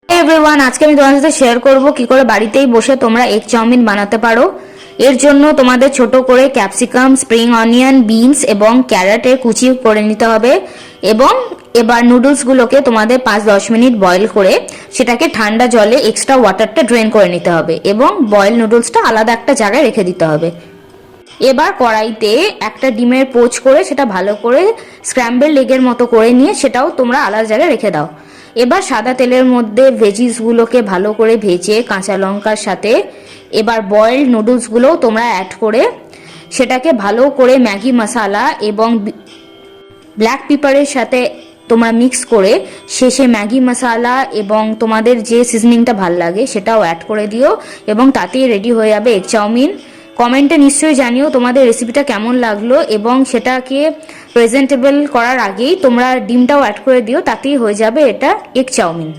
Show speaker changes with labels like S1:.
S1: Everyone, আজকে আমি তোমাদের সাথে শেয়ার করব কি করে বাড়িতেই বসে তোমরা এগ চাউমিন বানাতে পারো। এর জন্য তোমাদের ছোট করে ক্যাপসিকাম, স্প্রিং অনিয়ন, বিনস এবং ক্যারটের কুচি করে নিতে হবে। এবং এবার নুডলসগুলোকে তোমাদের 5-10 মিনিট বয়েল করে সেটাকে ঠান্ডা জলে এক্সট্রা ওয়াটারটা ড্রেন করে নিতে হবে এবং বয়েল নুডলসটা আলাদা একটা জায়গায় রেখে দিতে হবে। এবার কড়াইতে একটা ডিমের পোচ করে সেটা ভালো করে স্ক্র্যাম্বল এগের মতো করে নিয়ে সেটাও তোমরা আলাদা জায়গায় রেখে দাও। এবার সাদা তেলের মধ্যে ভেজিসগুলোকে ভালো করে ভেজে কাঁচা লঙ্কার সাথে এবার বয়েলড নুডলসগুলোও তোমরা অ্যাড করে সেটাকে ভালো করে ম্যাগি মশলা এবং ব্ল্যাক পেপারের সাথে তোমরা মিক্স করে শেষে ম্যাগি মশলা এবং তোমাদের যে সিজনিংটা ভাল লাগে সেটাও অ্যাড করে দিও এবং তাতেই রেডি হয়ে যাবে এগ চাউমিন। কমেন্টে নিশ্চয়ই জানিও তোমাদের রেসিপিটা কেমন লাগলো এবং সেটাকে প্রেজেন্টেবল করার আগেই তোমরা ডিমটাও অ্যাড করে দিও, তাতেই হয়ে যাবে এটা এগ চাউমিন।